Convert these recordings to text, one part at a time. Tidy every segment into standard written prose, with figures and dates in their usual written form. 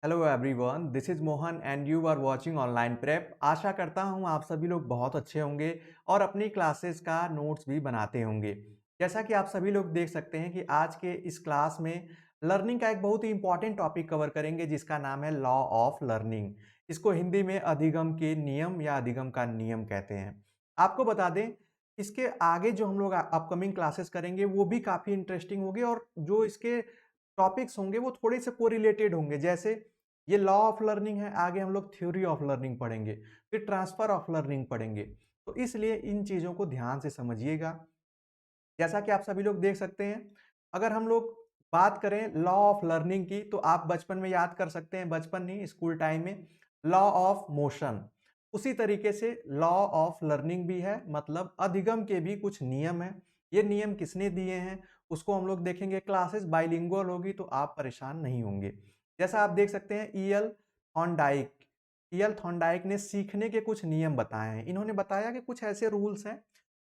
Hello everyone, this is Mohan and you are watching online prep. आशा करता हूँ आप सभी लोग बहुत अच्छे होंगे और अपनी क्लासेस का नोट्स भी बनाते होंगे। जैसा कि आप सभी लोग देख सकते हैं कि आज के इस क्लास में लर्निंग का एक बहुत ही इंपॉर्टेंट टॉपिक कवर करेंगे जिसका नाम है लॉ ऑफ लर्निंग। इसको हिंदी में अधिगम के नियम या अधिगम का नियम कहते हैं। आपको बता दें, इसके आगे जो हम लोग अपकमिंग क्लासेस करेंगे वो भी काफ़ी इंटरेस्टिंग होंगे और जो इसके टॉपिक्स होंगे वो थोड़े से कोरिलेटेड होंगे। जैसे ये लॉ ऑफ लर्निंग है, आगे हम लोग थ्योरी ऑफ लर्निंग पढ़ेंगे, फिर ट्रांसफर ऑफ लर्निंग पढ़ेंगे। तो इसलिए इन चीज़ों को ध्यान से समझिएगा। जैसा कि आप सभी लोग देख सकते हैं, अगर हम लोग बात करें लॉ ऑफ लर्निंग की तो आप बचपन में याद कर सकते हैं, बचपन नहीं स्कूल टाइम में, लॉ ऑफ मोशन। उसी तरीके से लॉ ऑफ लर्निंग भी है, मतलब अधिगम के भी कुछ नियम हैं। ये नियम किसने दिए हैं उसको हम लोग देखेंगे। क्लासेस बाइलिंगुअल होगी तो आप परेशान नहीं होंगे। जैसा आप देख सकते हैं, ईएल थॉर्नडाइक ने सीखने के कुछ नियम बताए हैं। इन्होंने बताया कि कुछ ऐसे रूल्स हैं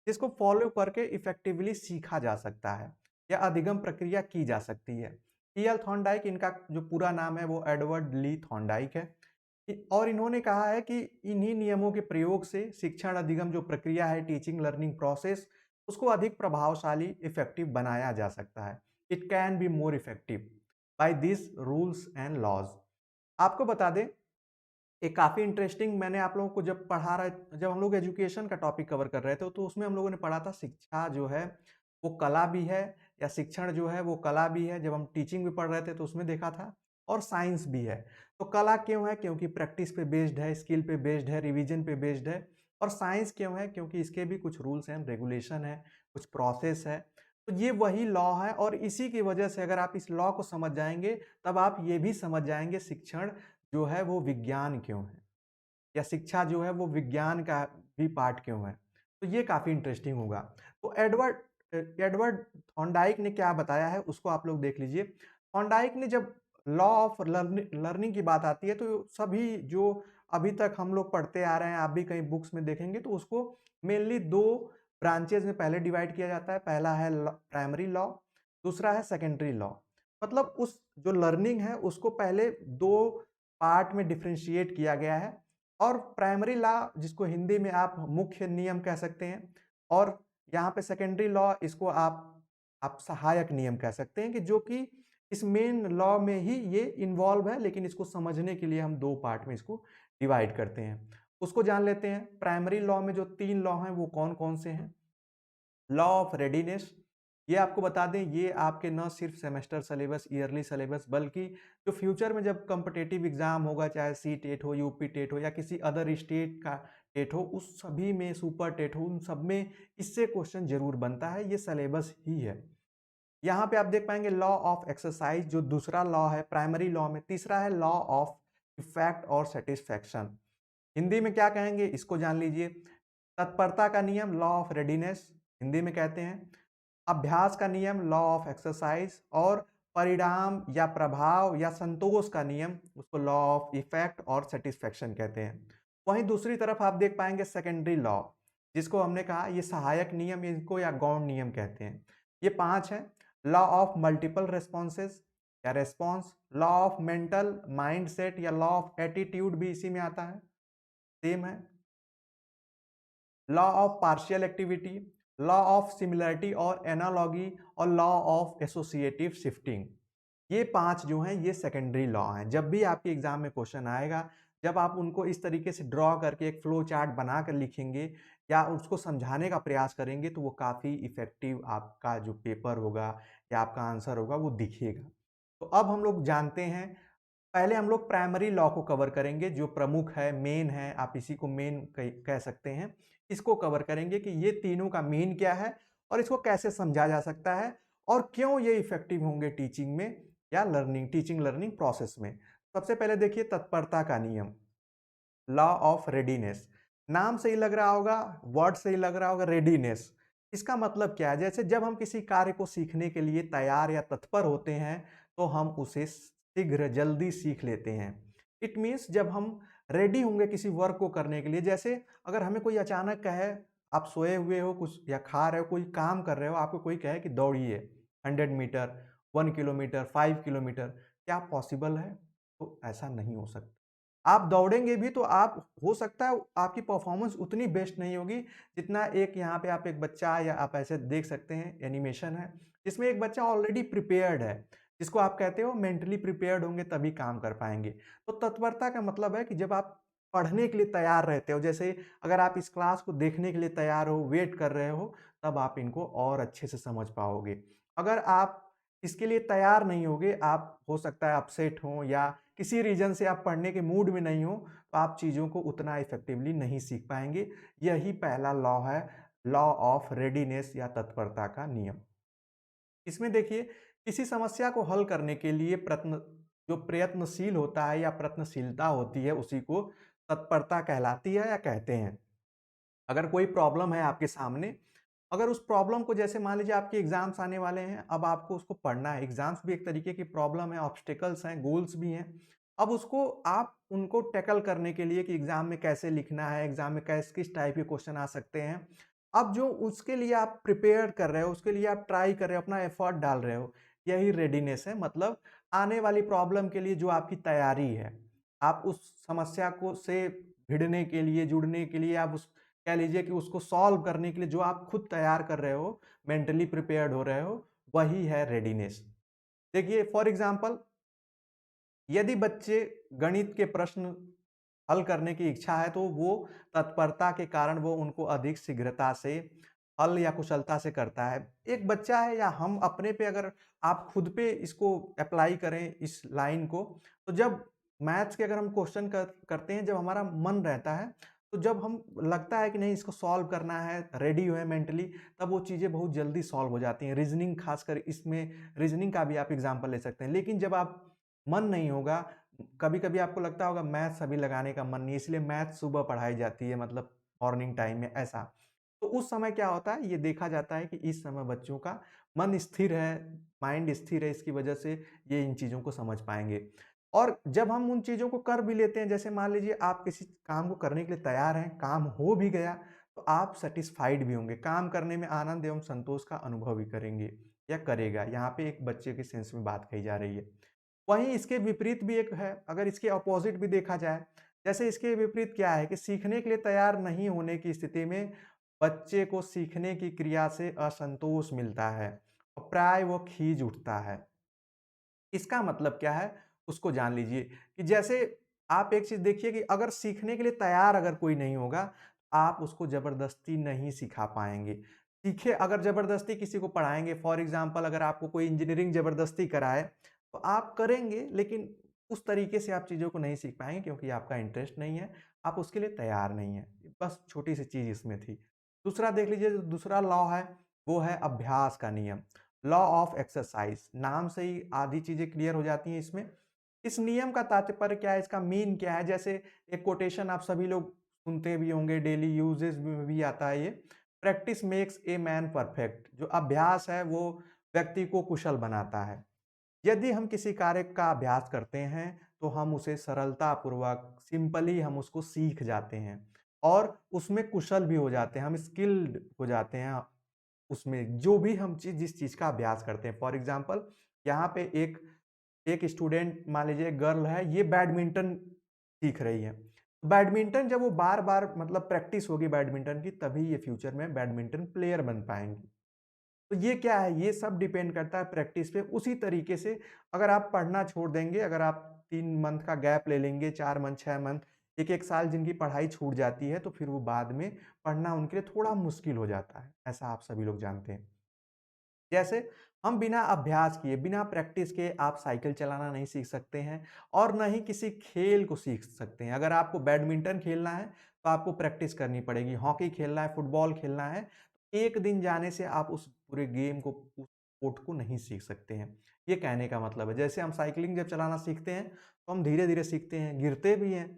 जिसको फॉलो करके इफेक्टिवली सीखा जा सकता है या अधिगम प्रक्रिया की जा सकती है। ईएल थॉर्नडाइक, इनका जो पूरा नाम है वो एडवर्ड ली थॉर्नडाइक है। और इन्होंने कहा है कि इन्हीं नियमों के प्रयोग से शिक्षण अधिगम जो प्रक्रिया है, टीचिंग लर्निंग प्रोसेस, उसको अधिक प्रभावशाली इफेक्टिव बनाया जा सकता है। It can be more effective by this rules and laws. आपको बता दें, एक काफ़ी इंटरेस्टिंग, मैंने आप लोगों को जब हम लोग एजुकेशन का टॉपिक कवर कर रहे थे तो उसमें हम लोगों ने पढ़ा था शिक्षा जो है वो कला भी है, या शिक्षण जो है वो कला भी है। जब हम टीचिंग भी पढ़ रहे थे तो उसमें देखा था, और साइंस भी है। तो कला क्यों है? क्योंकि प्रैक्टिस पे बेस्ड है, स्किल पे बेस्ड है, रिवीजन पे बेस्ड है। और साइंस क्यों है? क्योंकि इसके भी कुछ रूल्स एंड रेगुलेशन है, कुछ प्रोसेस है। तो ये वही लॉ है, और इसी की वजह से अगर आप इस लॉ को समझ जाएंगे तब आप ये भी समझ जाएंगे शिक्षण जो है वो विज्ञान क्यों है, या शिक्षा जो है वो विज्ञान का भी पार्ट क्यों है। तो ये काफ़ी इंटरेस्टिंग होगा। तो एडवर्ड थॉर्नडाइक ने क्या बताया है उसको आप लोग देख लीजिए। थॉर्नडाइक ने जब लॉ ऑफ लर्निंग की बात आती है तो सभी जो अभी तक हम लोग पढ़ते आ रहे हैं, आप भी कहीं बुक्स में देखेंगे तो उसको मेनली दो ब्रांचेज में पहले डिवाइड किया जाता है। पहला है प्राइमरी लॉ, दूसरा है सेकेंडरी लॉ। मतलब उस जो लर्निंग है उसको पहले दो पार्ट में डिफ्रेंशिएट किया गया है। और प्राइमरी लॉ जिसको हिंदी में आप मुख्य नियम कह सकते हैं, और यहाँ पे सेकेंडरी लॉ इसको आप सहायक नियम कह सकते हैं, कि जो कि इस मेन लॉ में ही ये इन्वॉल्व है, लेकिन इसको समझने के लिए हम दो पार्ट में इसको डिवाइड करते हैं। उसको जान लेते हैं। प्राइमरी लॉ में जो तीन लॉ हैं वो कौन कौन से हैं? लॉ ऑफ रेडीनेस, ये आपको बता दें, ये आपके न सिर्फ सेमेस्टर सिलेबस, ईयरली सिलेबस, बल्कि जो फ्यूचर में जब कॉम्पिटिटिव एग्जाम होगा, चाहे सी टेट हो, यूपी टेट हो, या किसी अदर स्टेट का टेट हो, उस सभी में, सुपर टेट हो, उन सब में इससे क्वेश्चन जरूर बनता है। ये सिलेबस ही है। यहाँ पे आप देख पाएंगे लॉ ऑफ एक्सरसाइज, जो दूसरा लॉ है प्राइमरी लॉ में। तीसरा है लॉ ऑफ इफेक्ट और सेटिस्फैक्शन। हिंदी में क्या कहेंगे इसको जान लीजिए। तत्परता का नियम, लॉ ऑफ रेडीनेस हिंदी में कहते हैं। अभ्यास का नियम, लॉ ऑफ एक्सरसाइज। और परिणाम या प्रभाव या संतोष का नियम, उसको लॉ ऑफ इफेक्ट और सेटिस्फेक्शन कहते हैं। वहीं दूसरी तरफ आप देख पाएंगे सेकेंडरी लॉ, जिसको हमने कहा ये सहायक नियम, इनको या गौण नियम कहते हैं। ये पांच हैं। लॉ ऑफ मल्टीपल रेस्पॉन्सेस या response, law of mental mind set या लॉ ऑफ एटीट्यूड भी इसी में आता है, सेम है। Law of partial activity, law of similarity और एनालॉगी, और लॉ ऑफ एसोसिएटिव शिफ्टिंग। ये पांच जो हैं ये सेकेंडरी लॉ हैं। जब भी आपके एग्जाम में क्वेश्चन आएगा, जब आप उनको इस तरीके से ड्रॉ करके एक फ्लो चार्ट बना कर लिखेंगे या उसको समझाने का प्रयास करेंगे तो वो काफ़ी इफेक्टिव आपका जो पेपर होगा या आपका आंसर होगा वो दिखेगा। तो अब हम लोग जानते हैं, पहले हम लोग प्राइमरी लॉ को कवर करेंगे, जो प्रमुख है, मेन है, आप इसी को मेन कह सकते हैं। इसको कवर करेंगे कि ये तीनों का मेन क्या है और इसको कैसे समझा जा सकता है और क्यों ये इफेक्टिव होंगे टीचिंग में या टीचिंग लर्निंग प्रोसेस में। सबसे पहले देखिए तत्परता का नियम, लॉ ऑफ रेडीनेस। नाम से ही लग रहा होगा, वर्ड से ही लग रहा होगा, रेडीनेस। इसका मतलब क्या है? जैसे जब हम किसी कार्य को सीखने के लिए तैयार या तत्पर होते हैं तो हम उसे शीघ्र जल्दी सीख लेते हैं। इट मीन्स जब हम रेडी होंगे किसी वर्क को करने के लिए, जैसे अगर हमें कोई अचानक कहे, आप सोए हुए हो कुछ या खा रहे हो, कोई काम कर रहे हो, आपको कोई कहे कि दौड़िए 100 मीटर, 1 किलोमीटर, 5 किलोमीटर, क्या पॉसिबल है? तो ऐसा नहीं हो सकता। आप दौड़ेंगे भी तो आप हो सकता है आपकी परफ़ॉर्मेंस उतनी बेस्ट नहीं होगी, जितना एक यहाँ पे आप एक बच्चा या आप ऐसे देख सकते हैं एनिमेशन है, जिसमें एक बच्चा ऑलरेडी प्रिपेयर्ड है, जिसको आप कहते हो मेंटली प्रिपेयर्ड होंगे तभी काम कर पाएँगे। तो तत्परता का मतलब है कि जब आप पढ़ने के लिए तैयार रहते हो, जैसे अगर आप इस क्लास को देखने के लिए तैयार हो, वेट कर रहे हो, तब आप इनको और अच्छे से समझ पाओगे। अगर आप इसके लिए तैयार नहीं होगे, आप हो सकता है अपसेट हों या किसी रीज़न से आप पढ़ने के मूड में नहीं हो, तो आप चीज़ों को उतना इफ़ेक्टिवली नहीं सीख पाएँगे। यही पहला लॉ है, लॉ ऑफ रेडीनेस या तत्परता का नियम। इसमें देखिए, किसी समस्या को हल करने के लिए जो प्रयत्नशील होता है या प्रयत्नशीलता होती है, उसी को तत्परता कहलाती है या कहते हैं। अगर कोई प्रॉब्लम है आपके सामने, अगर उस प्रॉब्लम को जैसे मान लीजिए आपके एग्ज़ाम्स आने वाले हैं, अब आपको उसको पढ़ना है। एग्ज़ाम्स भी एक तरीके की प्रॉब्लम है, ऑब्स्टेकल्स हैं, गोल्स भी हैं। अब उसको आप उनको टैकल करने के लिए कि एग्ज़ाम में कैसे लिखना है, एग्ज़ाम में किस टाइप के क्वेश्चन आ सकते हैं। अब जो उसके लिए आप प्रिपेयर कर रहे हो, उसके लिए आप ट्राई कर रहे हो, अपना एफर्ट डाल रहे हो, यही रेडीनेस है। मतलब आने वाली प्रॉब्लम के लिए जो आपकी तैयारी है, आप उस समस्या को से भिड़ने के लिए, जुड़ने के लिए आप उस कह लीजिए कि उसको सॉल्व करने के लिए जो आप खुद तैयार कर रहे हो, मेंटली प्रिपेयर्ड हो रहे हो, वही है रेडीनेस। देखिए फॉर एग्ज़ाम्पल यदि बच्चे गणित के प्रश्न हल करने की इच्छा है, तो वो तत्परता के कारण वो उनको अधिक शीघ्रता से हल या कुशलता से करता है। एक बच्चा है या हम अपने पे अगर आप खुद पे इसको अप्लाई करें इस लाइन को, तो जब मैथ्स के अगर हम क्वेश्चन करते हैं, जब हमारा मन रहता है, तो जब हम लगता है कि नहीं इसको सॉल्व करना है, रेडी हुए मेंटली, तब वो चीज़ें बहुत जल्दी सॉल्व हो जाती हैं। रीज़निंग खासकर इसमें रीज़निंग का भी आप एग्ज़ाम्पल ले सकते हैं। लेकिन जब आप मन नहीं होगा, कभी-कभी आपको लगता होगा मैथ्स अभी लगाने का मन नहीं है, इसलिए मैथ्स सुबह पढ़ाई जाती है मतलब मॉर्निंग टाइम में ऐसा। तो उस समय क्या होता है, ये देखा जाता है कि इस समय बच्चों का मन स्थिर है, माइंड स्थिर है, इसकी वजह से ये इन चीज़ों को समझ पाएँगे। और जब हम उन चीज़ों को कर भी लेते हैं, जैसे मान लीजिए आप किसी काम को करने के लिए तैयार हैं, काम हो भी गया, तो आप सैटिस्फाइड भी होंगे, काम करने में आनंद एवं संतोष का अनुभव भी करेंगे या करेगा। यहाँ पे एक बच्चे के सेंस में बात कही जा रही है। वहीं इसके विपरीत भी एक है, अगर इसके अपोज़िट भी देखा जाए, जैसे इसके विपरीत क्या है कि सीखने के लिए तैयार नहीं होने की स्थिति में बच्चे को सीखने की क्रिया से असंतोष मिलता है और प्राय वो खीज उठता है। इसका मतलब क्या है, उसको जान लीजिए कि जैसे आप एक चीज़ देखिए कि अगर सीखने के लिए तैयार अगर कोई नहीं होगा, आप उसको ज़बरदस्ती नहीं सिखा पाएँगे। सीखे अगर ज़बरदस्ती किसी को पढ़ाएँगे फॉर एग्ज़ाम्पल अगर आपको कोई इंजीनियरिंग ज़बरदस्ती कराए, तो आप करेंगे लेकिन उस तरीके से आप चीज़ों को नहीं सीख पाएँगे क्योंकि आपका इंटरेस्ट नहीं है, आप उसके लिए तैयार नहीं हैं। बस छोटी-सी चीज़ इसमें थी। दूसरा देख लीजिए जो दूसरा लॉ है, वो है अभ्यास का नियम। लॉ ऑफ एक्सरसाइज नाम से ही आधी चीजें क्लियर हो जाती हैं इसमें। इस नियम का तात्पर्य क्या है, इसका मीन क्या है? जैसे एक कोटेशन आप सभी लोग सुनते भी होंगे, डेली यूजेस में भी आता है ये, practice makes a man perfect. जो अभ्यास है वो व्यक्ति को कुशल बनाता है। यदि हम किसी कार्य का अभ्यास करते हैं तो हम उसे सरलतापूर्वक सिंपली हम उसको सीख जाते हैं और उसमें कुशल भी हो जाते हैं, हम स्किल्ड हो जाते हैं उसमें जो भी हम जिस चीज़ का अभ्यास करते हैं। फॉर एग्ज़ाम्पल यहाँ पे एक एक स्टूडेंट मान लीजिए गर्ल है, ये बैडमिंटन सीख रही है। बैडमिंटन जब वो बार-बार मतलब प्रैक्टिस होगी बैडमिंटन की, तभी ये फ्यूचर में बैडमिंटन प्लेयर बन पाएँगी। तो ये क्या है, ये सब डिपेंड करता है प्रैक्टिस पे। उसी तरीके से अगर आप पढ़ना छोड़ देंगे, अगर आप 3 मंथ का गैप ले लेंगे, 4 मंथ, 6 मंथ, 1-1 साल जिनकी पढ़ाई छूट जाती है, तो फिर वो बाद में पढ़ना उनके लिए थोड़ा मुश्किल हो जाता है। ऐसा आप सभी लोग जानते हैं। जैसे हम बिना अभ्यास किए, बिना प्रैक्टिस के आप साइकिल चलाना नहीं सीख सकते हैं और ना ही किसी खेल को सीख सकते हैं। अगर आपको बैडमिंटन खेलना है, तो आपको प्रैक्टिस करनी पड़ेगी। हॉकी खेलना है, फुटबॉल खेलना है, एक दिन जाने से आप उस पूरे गेम को, उस स्पोर्ट को नहीं सीख सकते हैं। ये कहने का मतलब है। जैसे हम साइकिलिंग जब चलाना सीखते हैं, तो हम धीरे-धीरे सीखते हैं, गिरते भी हैं,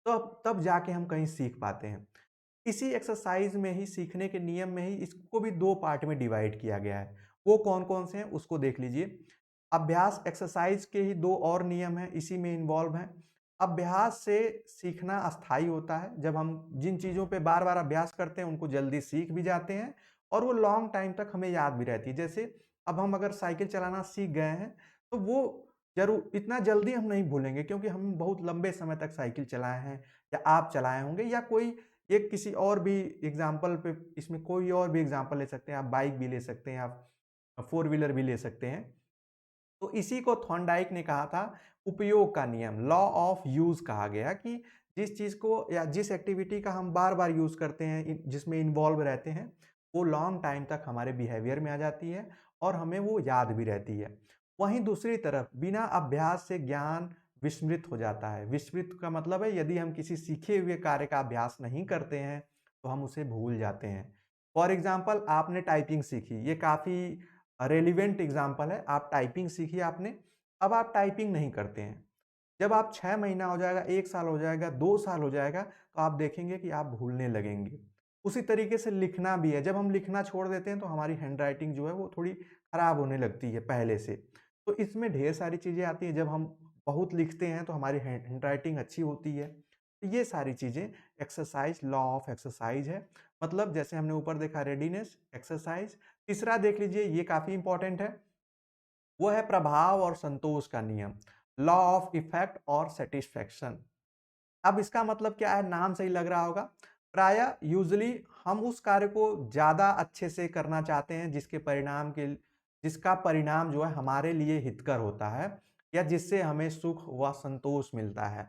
तो तब जाके हम कहीं सीख पाते हैं। इसी एक्सरसाइज में ही, सीखने के नियम में ही इसको भी 2 पार्ट में डिवाइड किया गया है। वो कौन-कौन से हैं उसको देख लीजिए। अभ्यास एक्सरसाइज के ही 2 और नियम हैं, इसी में इन्वॉल्व हैं। अभ्यास से सीखना अस्थायी होता है। जब हम जिन चीज़ों पे बार-बार अभ्यास करते हैं, उनको जल्दी सीख भी जाते हैं और वो लॉन्ग टाइम तक हमें याद भी रहती है। जैसे अब हम अगर साइकिल चलाना सीख गए हैं, तो वो ज़रूर इतना जल्दी हम नहीं भूलेंगे क्योंकि हम बहुत लंबे समय तक साइकिल चलाए हैं या आप चलाए होंगे या कोई एक किसी और भी एग्ज़ाम्पल पे इसमें कोई और भी एग्ज़ाम्पल ले सकते हैं, आप बाइक भी ले सकते हैं, आप फोर व्हीलर भी ले सकते हैं। तो इसी को थॉर्नडाइक ने कहा था उपयोग का नियम, लॉ ऑफ यूज़ कहा गया कि जिस चीज़ को या जिस एक्टिविटी का हम बार-बार यूज़ करते हैं, जिसमें इन्वॉल्व रहते हैं, वो लॉन्ग टाइम तक हमारे बिहेवियर में आ जाती है और हमें वो याद भी रहती है। वहीं दूसरी तरफ बिना अभ्यास से ज्ञान विस्मृत हो जाता है। विस्मृत का मतलब है यदि हम किसी सीखे हुए कार्य का अभ्यास नहीं करते हैं, तो हम उसे भूल जाते हैं। फॉर एग्ज़ाम्पल आपने टाइपिंग सीखी, ये काफ़ी रेलेवेंट एग्ज़ाम्पल है, आप टाइपिंग सीखी आपने, अब आप टाइपिंग नहीं करते हैं। जब आप 6 महीना हो जाएगा, 1 साल हो जाएगा, 2 साल हो जाएगा, तो आप देखेंगे कि आप भूलने लगेंगे। उसी तरीके से लिखना भी है, जब हम लिखना छोड़ देते हैं तो हमारी हैंडराइटिंग जो है वो थोड़ी खराब होने लगती है पहले से। तो इसमें ढेर सारी चीज़ें आती हैं, जब हम बहुत लिखते हैं तो हमारी हैंडराइटिंग अच्छी होती है। तो ये सारी चीज़ें एक्सरसाइज़, लॉ ऑफ एक्सरसाइज़ है। मतलब जैसे हमने ऊपर देखा रेडीनेस, एक्सरसाइज़। तीसरा देख लीजिए, ये काफ़ी इंपॉर्टेंट है, वो है प्रभाव और संतोष का नियम, लॉ ऑफ इफेक्ट और सैटिस्फैक्शन। अब इसका मतलब क्या है, नाम से ही लग रहा होगा। प्रायः यूजुअली हम उस कार्य को ज़्यादा अच्छे से करना चाहते हैं जिसका परिणाम जो है हमारे लिए हितकर होता है या जिससे हमें सुख व संतोष मिलता है।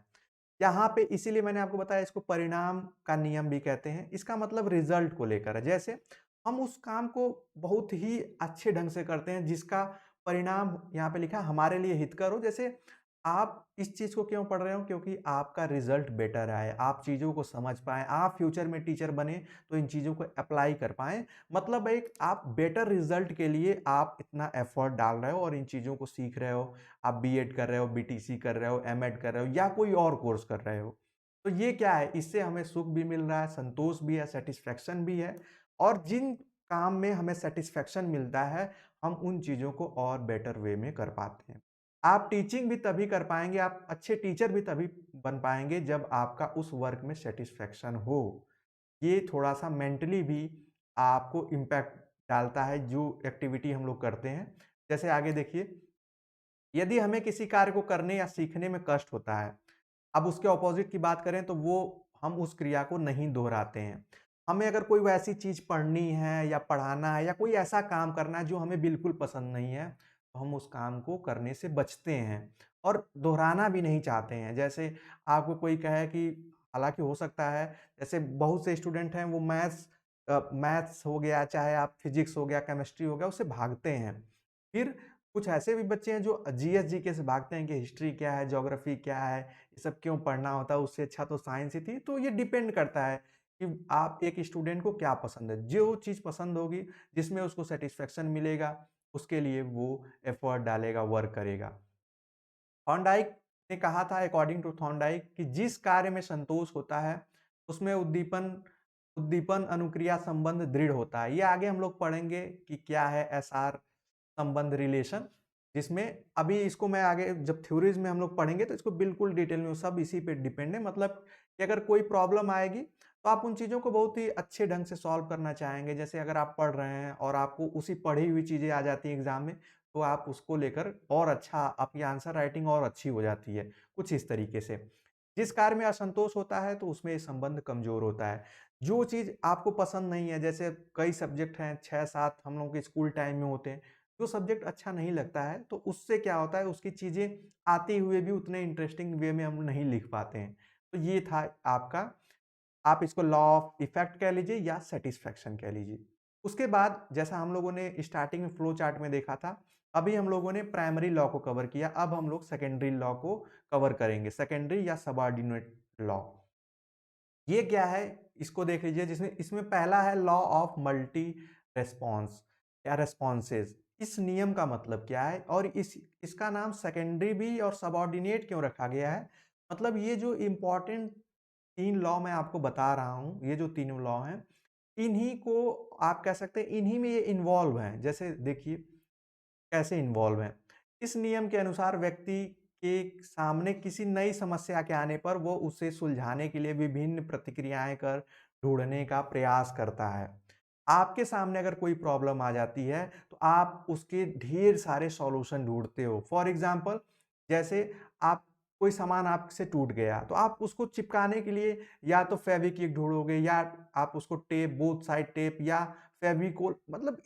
यहाँ पे इसीलिए मैंने आपको बताया इसको परिणाम का नियम भी कहते हैं। इसका मतलब रिज़ल्ट को लेकर है। जैसे हम उस काम को बहुत ही अच्छे ढंग से करते हैं जिसका परिणाम यहाँ पे लिखा है हमारे लिए हितकर हो। जैसे आप इस चीज़ को क्यों पढ़ रहे हो? क्योंकि आपका रिज़ल्ट बेटर आए, आप चीज़ों को समझ पाएँ, आप फ्यूचर में टीचर बने तो इन चीज़ों को अप्लाई कर पाएँ। मतलब एक आप बेटर रिज़ल्ट के लिए आप इतना एफ़र्ट डाल रहे हो और इन चीज़ों को सीख रहे हो। आप बीएड कर रहे हो, बीटीसी कर रहे हो, एमएड कर रहे हो या कोई और कोर्स कर रहे हो। तो ये क्या है, इससे हमें सुख भी मिल रहा है, संतोष भी है, सैटिस्फैक्शन भी है और जिन काम में हमें सैटिस्फैक्शन मिलता है, हम उन चीज़ों को और बेटर वे में कर पाते हैं। आप टीचिंग भी तभी कर पाएँगे, आप अच्छे टीचर भी तभी बन पाएँगे जब आपका उस वर्क में सैटिस्फैक्शन हो। ये थोड़ा-सा मेंटली भी आपको इम्पैक्ट डालता है जो एक्टिविटी हम लोग करते हैं। जैसे आगे देखिए, यदि हमें किसी कार्य को करने या सीखने में कष्ट होता है, अब उसके अपोज़िट की बात करें तो वो हम उस क्रिया को नहीं दोहराते हैं। हमें अगर कोई वैसी चीज़ पढ़नी है या पढ़ाना है या कोई ऐसा काम करना है जो हमें बिल्कुल पसंद नहीं है, तो हम उस काम को करने से बचते हैं और दोहराना भी नहीं चाहते हैं। जैसे आपको कोई कहे कि हालाँकि हो सकता है, जैसे बहुत से स्टूडेंट हैं वो मैथ्स हो गया, चाहे आप फिज़िक्स हो गया, केमिस्ट्री हो गया, उससे भागते हैं। फिर कुछ ऐसे भी बच्चे हैं जो जीएस, जीके से भागते हैं कि हिस्ट्री क्या है, ज्योग्राफी क्या है, ये सब क्यों पढ़ना होता है, उससे अच्छा तो साइंस ही थी। तो ये डिपेंड करता है कि आप एक स्टूडेंट को क्या पसंद है। जो चीज़ पसंद होगी, जिसमें उसको सैटिस्फैक्शन मिलेगा, उसके लिए वो एफर्ट डालेगा, वर्क करेगा। थॉर्नडाइक ने कहा था अकॉर्डिंग टू थॉर्नडाइक कि जिस कार्य में संतोष होता है, उसमें उद्दीपन उद्दीपन अनुक्रिया संबंध दृढ़ होता है। ये आगे हम लोग पढ़ेंगे कि क्या है एसआर संबंध रिलेशन, जिसमें अभी इसको मैं आगे जब थ्योरीज में हम लोग पढ़ेंगे तो इसको बिल्कुल डिटेल में सब इसी पे डिपेंड है। मतलब कि अगर कोई प्रॉब्लम आएगी तो आप उन चीज़ों को बहुत ही अच्छे ढंग से सॉल्व करना चाहेंगे। जैसे अगर आप पढ़ रहे हैं और आपको उसी पढ़ी हुई चीज़ें आ जाती हैं एग्जाम में, तो आप उसको लेकर और अच्छा आपकी आंसर राइटिंग और अच्छी हो जाती है, कुछ इस तरीके से। जिस कार्य में असंतोष होता है तो उसमें ये संबंध कमज़ोर होता है। जो चीज़ आपको पसंद नहीं है, जैसे कई सब्जेक्ट हैं 6-7 हम लोग के स्कूल टाइम में होते हैं, जो सब्जेक्ट अच्छा नहीं लगता है तो उससे क्या होता है, उसकी चीज़ें आते हुए भी उतने इंटरेस्टिंग वे में हम नहीं लिख पाते हैं। तो ये था आपका, आप इसको लॉ ऑफ इफेक्ट कह लीजिए या सैटिस्फैक्शन कह लीजिए। उसके बाद जैसा हम लोगों ने स्टार्टिंग में फ्लो चार्ट में देखा था, अभी हम लोगों ने प्राइमरी लॉ को कवर किया, अब हम लोग सेकेंडरी लॉ को कवर करेंगे, सेकेंडरी या सबऑर्डिनेट लॉ। ये क्या है, इसको देख लीजिए, जिसमें इसमें पहला है लॉ ऑफ मल्टी रेस्पॉन्स या रेस्पॉन्सेज। इस नियम का मतलब क्या है और इसका नाम सेकेंडरी भी और सबऑर्डिनेट क्यों रखा गया है? मतलब ये जो इम्पोर्टेंट 3 लॉ मैं आपको बता रहा हूँ, ये जो तीनों लॉ हैं, इन्हीं को आप कह सकते हैं, इन्हीं में ये इन्वॉल्व हैं। जैसे देखिए कैसे इन्वॉल्व हैं। इस नियम के अनुसार व्यक्ति के सामने किसी नई समस्या के आने पर वो उसे सुलझाने के लिए विभिन्न प्रतिक्रियाएँ कर ढूँढने का प्रयास करता है। आपके सामने अगर कोई प्रॉब्लम आ जाती है, तो आप उसके ढेर सारे सॉल्यूशन ढूँढते हो। फॉर एग्ज़ाम्पल जैसे आप कोई सामान आपसे टूट गया, तो आप उसको चिपकाने के लिए या तो फेविक्विक ढूँढोगे या आप उसको टेप बोथ साइड टेप या फेविकोल मतलब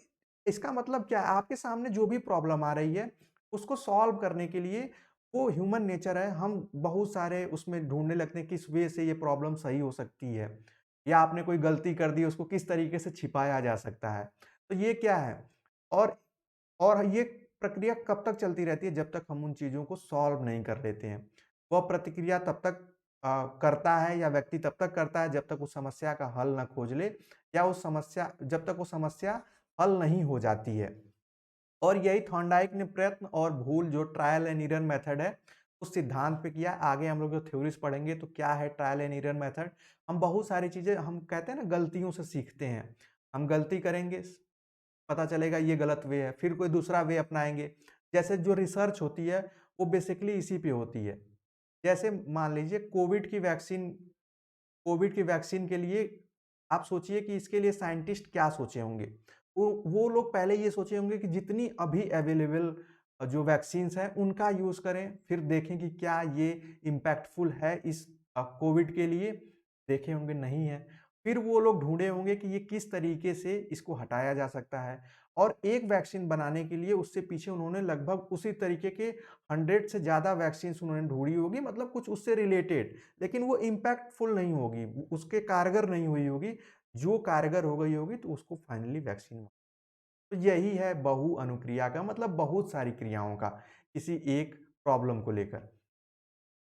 इसका मतलब क्या है? आपके सामने जो भी प्रॉब्लम आ रही है, उसको सॉल्व करने के लिए वो ह्यूमन नेचर है, हम बहुत सारे उसमें ढूँढने लगते हैं किस वे से ये प्रॉब्लम सही हो सकती है या आपने कोई गलती कर दी, उसको किस तरीके से छिपाया जा सकता है। तो ये क्या है? और और ये प्रक्रिया कब तक चलती रहती है जब तक हम उन चीज़ों को सॉल्व नहीं कर लेते हैं। वह प्रतिक्रिया तब तक करता है या व्यक्ति तब तक करता है जब तक उस समस्या का हल ना खोज ले या उस समस्या जब तक वो समस्या हल नहीं हो जाती है। और यही थॉर्नडाइक ने प्रयत्न और भूल जो ट्रायल एंड एरर मेथड है, उस सिद्धांत पे किया। आगे हम लोग जो थ्योरीज़ पढ़ेंगे तो क्या है ट्रायल एंड एरर मेथड? हम बहुत सारी चीज़ें हम कहते हैं ना गलतियों से सीखते हैं। हम गलती करेंगे पता चलेगा ये गलत वे है, फिर कोई दूसरा वे अपनाएँगे। जैसे जो रिसर्च होती है, वो बेसिकली इसी पे होती है। जैसे मान लीजिए कोविड की वैक्सीन के लिए आप सोचिए कि इसके लिए साइंटिस्ट क्या सोचे होंगे? वो लोग पहले ये सोचे होंगे कि जितनी अभी अवेलेबल जो वैक्सीन्स हैं, उनका यूज़ करें, फिर देखें कि क्या ये इम्पैक्टफुल है इस कोविड के लिए, देखे होंगे नहीं है। फिर वो लोग ढूँढे होंगे कि ये किस तरीके से इसको हटाया जा सकता है और एक वैक्सीन बनाने के लिए उससे पीछे उन्होंने लगभग उसी तरीके के 100 से ज़्यादा वैक्सीन्स उन्होंने ढूँढी होगी मतलब कुछ उससे रिलेटेड, लेकिन वो इम्पैक्टफुल नहीं होगी, उसके कारगर नहीं हुई होगी। जो कारगर हो गई होगी तो उसको फाइनली वैक्सीन तो यही है बहु अनुक्रिया का मतलब बहुत सारी क्रियाओं का, किसी एक प्रॉब्लम को लेकर।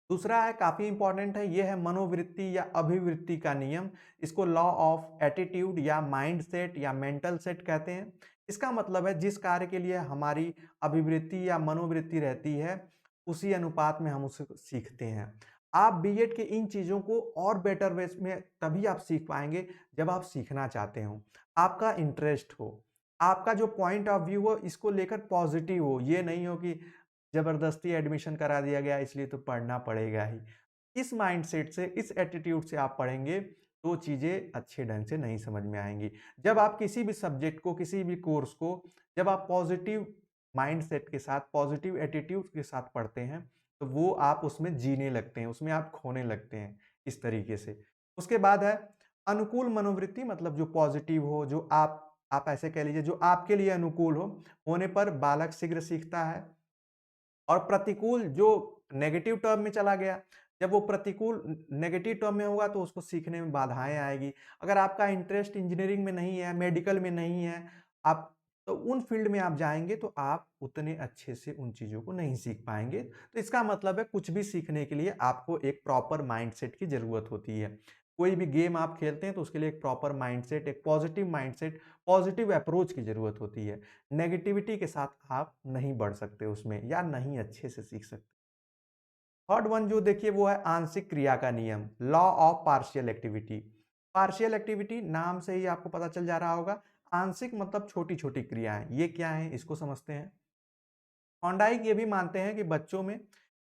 दूसरा है काफ़ी इम्पोर्टेंट है, ये है मनोवृत्ति या अभिवृत्ति का नियम। इसको लॉ ऑफ एटीट्यूड या माइंड सेट या मेंटल सेट कहते हैं। इसका मतलब है जिस कार्य के लिए हमारी अभिवृत्ति या मनोवृत्ति रहती है, उसी अनुपात में हम उसे सीखते हैं। आप बीएड के इन चीज़ों को और बेटर वेज़ में तभी आप सीख पाएँगे जब आप सीखना चाहते हो, आपका इंटरेस्ट हो, आपका जो पॉइंट ऑफ व्यू हो इसको लेकर पॉजिटिव हो, ये नहीं हो कि ज़बरदस्ती एडमिशन करा दिया गया इसलिए तो पढ़ना पड़ेगा ही। इस माइंडसेट से, इस एटीट्यूड से आप पढ़ेंगे तो चीज़ें अच्छे ढंग से नहीं समझ में आएँगी। जब आप किसी भी सब्जेक्ट को, किसी भी कोर्स को जब आप पॉजिटिव माइंडसेट के साथ, पॉजिटिव एटीट्यूड के साथ पढ़ते हैं, तो वो आप उसमें जीने लगते हैं, उसमें आप खोने लगते हैं, इस तरीके से। उसके बाद है अनुकूल मनोवृत्ति मतलब जो पॉजिटिव हो, जो आप ऐसे कह लीजिए जो आपके लिए अनुकूल हो, होने पर बालक शीघ्र सीखता है। और प्रतिकूल जो नेगेटिव टर्म में चला गया, जब वो प्रतिकूल नेगेटिव टर्म में होगा तो उसको सीखने में बाधाएँ आएगी। अगर आपका इंटरेस्ट इंजीनियरिंग में नहीं है, मेडिकल में नहीं है, आप तो उन फील्ड में आप जाएँगे तो आप उतने अच्छे से उन चीज़ों को नहीं सीख पाएँगे। तो इसका मतलब है कुछ भी सीखने के लिए आपको एक प्रॉपर माइंडसेट की ज़रूरत होती है। कोई भी गेम आप खेलते हैं तो उसके लिए एक प्रॉपर माइंडसेट, एक पॉजिटिव माइंडसेट, पॉजिटिव अप्रोच की ज़रूरत होती है। नेगेटिविटी के साथ आप नहीं बढ़ सकते उसमें या नहीं अच्छे से सीख सकते। थर्ड वन जो देखिए वो है आंशिक क्रिया का नियम, law of partial activity. Partial activity नाम से ही आपको पता चल जा रहा होगा, आंशिक मतलब छोटी-छोटी क्रियाएँ। ये क्या हैं इसको समझते हैं। थॉर्नडाइक ये भी मानते हैं कि बच्चों में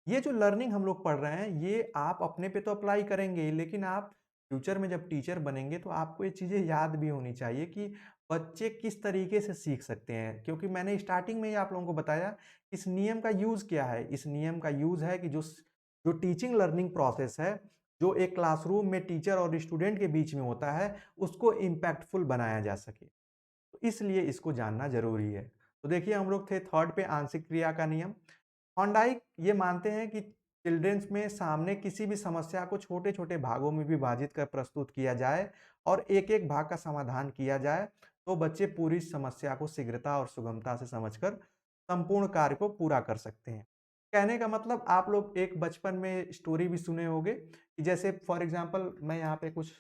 ये जो लर्निंग हम लोग पढ़ रहे हैं, ये आप अपने पे तो अप्लाई करेंगे, लेकिन आप फ्यूचर में जब टीचर बनेंगे तो आपको ये चीज़ें याद भी होनी चाहिए कि बच्चे किस तरीके से सीख सकते हैं। क्योंकि मैंने स्टार्टिंग में ही आप लोगों को बताया, इस नियम का यूज़ क्या है? इस नियम का यूज़ है कि जो टीचिंग लर्निंग प्रोसेस है, जो एक क्लासरूम में टीचर और स्टूडेंट के बीच में होता है, उसको इम्पैक्टफुल बनाया जा सके। तो इसलिए इसको जानना ज़रूरी है। तो देखिए हम लोग थे थर्ड पे आंशिक क्रिया का नियम। थॉर्नडाइक ये मानते हैं कि चिल्ड्रंस में सामने किसी भी समस्या को छोटे-छोटे भागों में विभाजित कर प्रस्तुत किया जाए और एक-एक भाग का समाधान किया जाए, तो बच्चे पूरी समस्या को शीघ्रता और सुगमता से समझकर संपूर्ण कार्य को पूरा कर सकते हैं। कहने का मतलब आप लोग एक बचपन में स्टोरी भी सुने होंगे कि जैसे फॉर एग्ज़ाम्पल मैं यहाँ पे कुछ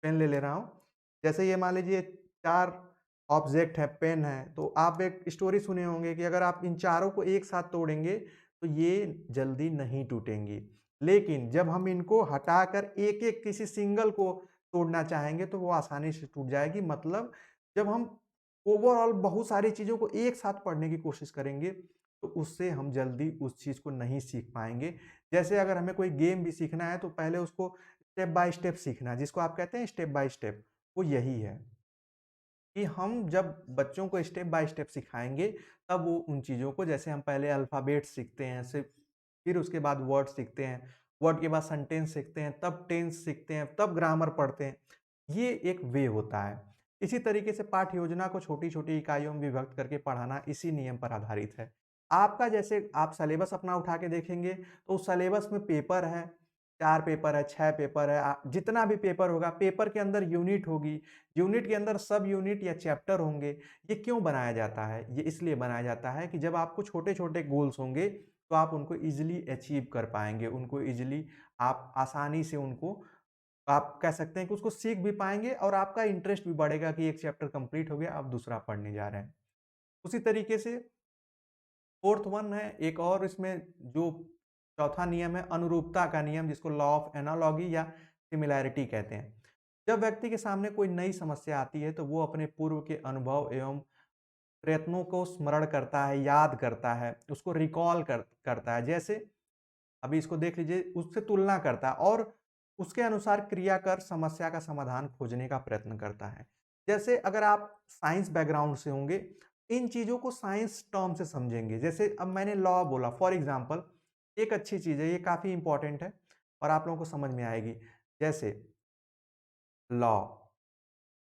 पेन ले ले रहा हूँ। जैसे ये मान लीजिए 4 ऑब्जेक्ट है, पेन है, तो आप एक स्टोरी सुने होंगे कि अगर आप इन चारों को एक साथ तोड़ेंगे, तो ये जल्दी नहीं टूटेंगी। लेकिन जब हम इनको हटाकर एक-एक किसी सिंगल को तोड़ना चाहेंगे, तो वो आसानी से टूट जाएगी। मतलब जब हम ओवरऑल बहुत सारी चीज़ों को एक साथ पढ़ने की कोशिश करेंगे, तो उससे हम जल्दी उस चीज़ को नहीं सीख पाएँगे। जैसे अगर हमें कोई गेम भी सीखना है, तो पहले उसको स्टेप बाय स्टेप सीखना, जिसको आप कहते हैं स्टेप बाय स्टेप, वो यही है। कि हम जब बच्चों को स्टेप बाय स्टेप सिखाएँगे, तब वो उन चीज़ों को जैसे हम पहले अल्फ़ाबेट सीखते हैं, फिर उसके बाद वर्ड सीखते हैं, वर्ड के बाद सेंटेंस सीखते हैं, तब टेंस सीखते हैं, तब ग्रामर पढ़ते हैं। ये एक वे होता है। इसी तरीके से पाठ्य योजना को छोटी-छोटी इकाइयों में विभक्त करके पढ़ाना इसी नियम पर आधारित है। आपका जैसे आप सिलेबस अपना उठा के देखेंगे, तो उस सिलेबस में पेपर है, 4 पेपर है, 6 पेपर है, जितना भी पेपर होगा, पेपर के अंदर यूनिट होगी, यूनिट के अंदर सब यूनिट या चैप्टर होंगे। ये क्यों बनाया जाता है? ये इसलिए बनाया जाता है कि जब आपको छोटे-छोटे गोल्स होंगे, तो आप उनको ईज़िली अचीव कर पाएँगे। उनको ईज़िली आप आसानी से उनको आप कह सकते हैं कि उसको सीख भी पाएँगे और आपका इंटरेस्ट भी बढ़ेगा कि एक चैप्टर कंप्लीट हो गया, अब दूसरा पढ़ने जा रहे हैं। उसी तरीके से फोर्थ वन है एक और इसमें जो चौथा नियम है अनुरूपता का नियम जिसको लॉ ऑफ एनालॉजी या सिमिलैरिटी कहते हैं। जब व्यक्ति के सामने कोई नई समस्या आती है तो वो अपने पूर्व के अनुभव एवं प्रयत्नों को स्मरण करता है, याद करता है, उसको रिकॉल करता है। जैसे अभी इसको देख लीजिए, उससे तुलना करता है और उसके अनुसार क्रिया कर समस्या का समाधान खोजने का प्रयत्न करता है। जैसे अगर आप साइंस बैकग्राउंड से होंगे, इन चीज़ों को साइंस टर्म से समझेंगे। जैसे अब मैंने लॉ बोला फॉर एग्ज़ाम्पल, एक अच्छी चीज़ है, ये काफ़ी इम्पोर्टेंट है और आप लोगों को समझ में आएगी। जैसे लॉ,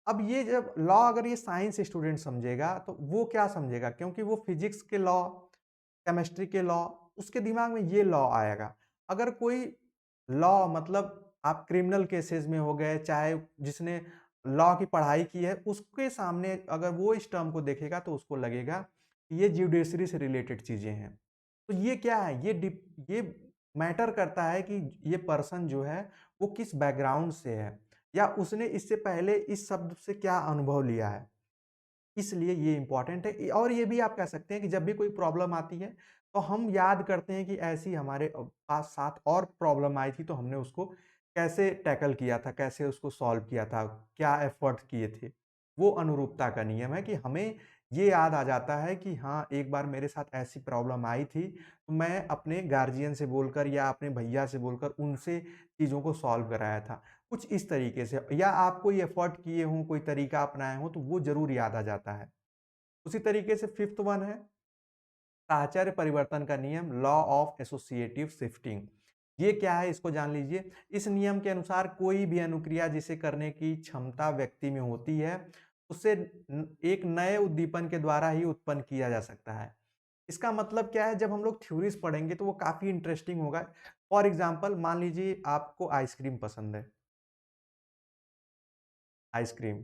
अब ये जब लॉ अगर ये साइंस स्टूडेंट समझेगा तो वो क्या समझेगा? क्योंकि वो फिजिक्स के लॉ, केमिस्ट्री के लॉ, उसके दिमाग में ये लॉ आएगा। अगर कोई लॉ मतलब आप क्रिमिनल केसेस में हो गए, चाहे जिसने लॉ की पढ़ाई की है, उसके सामने अगर वो इस टर्म को देखेगा तो उसको लगेगा कि ये जुडिशरी से रिलेटेड चीज़ें हैं। तो ये क्या है? ये मैटर करता है कि ये पर्सन जो है वो किस बैकग्राउंड से है या उसने इससे पहले इस शब्द से क्या अनुभव लिया है। इसलिए ये इम्पोर्टेंट है और ये भी आप कह सकते हैं कि जब भी कोई प्रॉब्लम आती है, तो हम याद करते हैं कि ऐसी हमारे पास साथ और प्रॉब्लम आई थी तो हमने उसको कैसे टैकल किया था, कैसे उसको सॉल्व किया था, क्या एफर्ट किए थे। वो अनुरूपता का नियम है कि हमें ये याद आ जाता है कि हाँ, एक बार मेरे साथ ऐसी प्रॉब्लम आई थी, तो मैं अपने गार्जियन से बोलकर या अपने भैया से बोलकर उनसे चीज़ों को सॉल्व कराया था। कुछ इस तरीके से या आप कोई एफर्ट किए हों, कोई तरीका अपनाए हों, तो वो ज़रूर याद आ जाता है। उसी तरीके से फिफ्थ वन है साहचर्य परिवर्तन का नियम लॉ ऑफ एसोसिएटिव शिफ्टिंग। ये क्या है इसको जान लीजिए। इस नियम के अनुसार कोई भी अनुक्रिया जिसे करने की क्षमता व्यक्ति में होती है, उसे एक नए उद्दीपन के द्वारा ही उत्पन्न किया जा सकता है। इसका मतलब क्या है जब हम लोग थ्योरीज़ पढ़ेंगे तो वो काफ़ी इंटरेस्टिंग होगा। फॉर एग्ज़ाम्पल मान लीजिए आपको आइसक्रीम पसंद है, आइसक्रीम।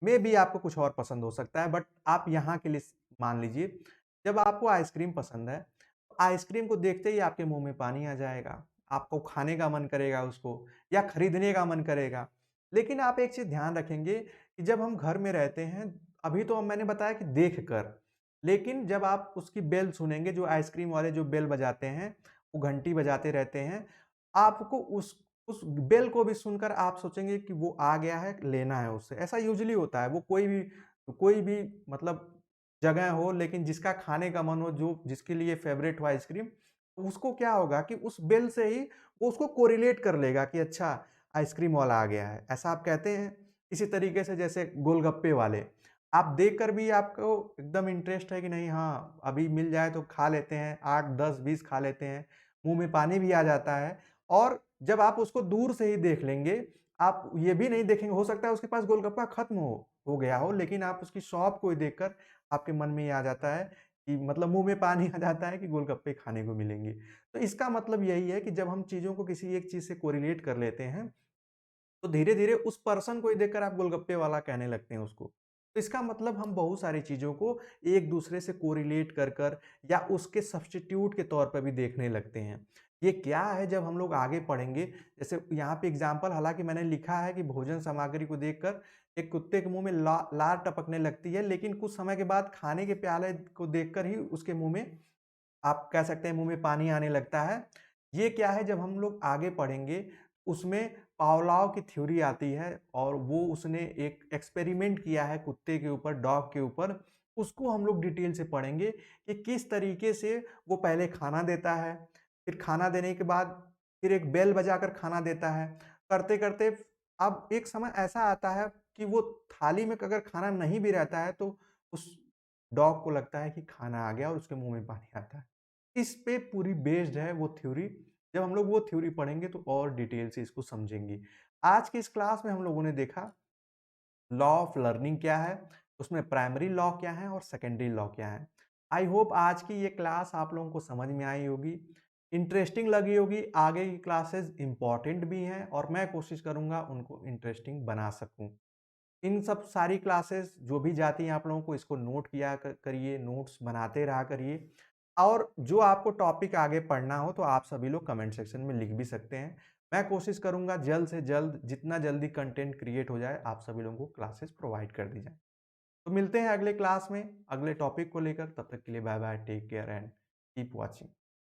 मेबी आपको कुछ और पसंद हो सकता है बट आप यहाँ के लिए मान लीजिए, जब आपको आइसक्रीम पसंद है, आइसक्रीम को देखते ही आपके मुँह में पानी आ जाएगा। आपको खाने का मन करेगा उसको या खरीदने का मन करेगा। लेकिन आप एक चीज़ ध्यान रखेंगे कि जब हम घर में रहते हैं, अभी तो मैंने बताया कि देख कर, लेकिन जब आप उसकी बेल सुनेंगे, जो आइसक्रीम वाले जो बेल बजाते हैं, वो घंटी बजाते रहते हैं, आपको उस बेल को भी सुनकर आप सोचेंगे कि वो आ गया है, लेना है उससे। ऐसा यूजुअली होता है, वो कोई भी मतलब जगह हो लेकिन जिसका खाने का मन हो, जो जिसके लिए फ़ेवरेट हो आइसक्रीम, उसको क्या होगा कि उस बेल से ही वो उसको कोरिलेट कर लेगा कि अच्छा आइसक्रीम वाला आ गया है, ऐसा आप कहते हैं। इसी तरीके से जैसे गोलगप्पे वाले, आप देखकर भी आपको एकदम इंटरेस्ट है कि नहीं हाँ, अभी मिल जाए तो खा लेते हैं, 8, 10, 20 खा लेते हैं, मुँह में पानी भी आ जाता है और जब आप उसको दूर से ही देख लेंगे, आप ये भी नहीं देखेंगे, हो सकता है उसके पास गोलगप्पा खत्म हो गया हो, लेकिन आप उसकी शॉप को देखकर आपके मन में ये आ जाता है कि मतलब मुँह में पानी आ जाता है कि गोलगप्पे खाने को मिलेंगे। तो इसका मतलब यही है कि जब हम चीज़ों को किसी एक चीज़ से कोरिलेट कर लेते हैं, तो धीरे-धीरे उस पर्सन को ही देखकर आप गोलगप्पे वाला कहने लगते हैं उसको। तो इसका मतलब हम बहुत सारी चीज़ों को एक-दूसरे से कोरिलेट कर या उसके सब्स्टिट्यूट के तौर पे भी देखने लगते हैं। ये क्या है जब हम लोग आगे पढ़ेंगे, जैसे यहाँ पे एग्ज़ाम्पल हालाँकि मैंने लिखा है कि भोजन सामग्री को देखकर एक कुत्ते के मुँह में लार टपकने लगती है, लेकिन कुछ समय के बाद खाने के प्याले को देखकर ही उसके मुँह में आप कह सकते हैं मुँह में पानी आने लगता है। ये क्या है जब हम लोग आगे पढ़ेंगे, उसमें पावलोव की थ्योरी आती है और वो उसने एक एक्सपेरिमेंट किया है कुत्ते के ऊपर, डॉग के ऊपर। उसको हम लोग डिटेल से पढ़ेंगे कि किस तरीके से वो पहले खाना देता है, फिर खाना देने के बाद फिर एक बेल बजाकर खाना देता है। करते-करते अब एक समय ऐसा आता है कि वो थाली में अगर खाना नहीं भी रहता है तो उस डॉग को लगता है कि खाना आ गया और उसके मुँह में पानी आता है। इस पे पूरी बेस्ड है वो थ्योरी। जब हम लोग वो थ्योरी पढ़ेंगे तो और डिटेल से इसको समझेंगे। आज की इस क्लास में हम लोगों ने देखा लॉ ऑफ लर्निंग क्या है, उसमें प्राइमरी लॉ क्या है और सेकेंडरी लॉ क्या है। आई होप आज की ये क्लास आप लोगों को समझ में आई होगी, इंटरेस्टिंग लगी होगी। आगे की क्लासेस इंपॉर्टेंट भी हैं और मैं कोशिश करूंगा उनको इंटरेस्टिंग बना सकूं। इन सब सारी क्लासेस जो भी जाती हैं आप लोगों को इसको नोट किया करिए, नोट्स बनाते रहा करिए और जो आपको टॉपिक आगे पढ़ना हो तो आप सभी लोग कमेंट सेक्शन में लिख भी सकते हैं। मैं कोशिश करूंगा जल्द से जल्द जितना जल्दी कंटेंट क्रिएट हो जाए आप सभी लोगों को क्लासेस प्रोवाइड कर दी जाए। तो मिलते हैं अगले क्लास में अगले टॉपिक को लेकर। तब तक के लिए bye bye, take care and keep watching.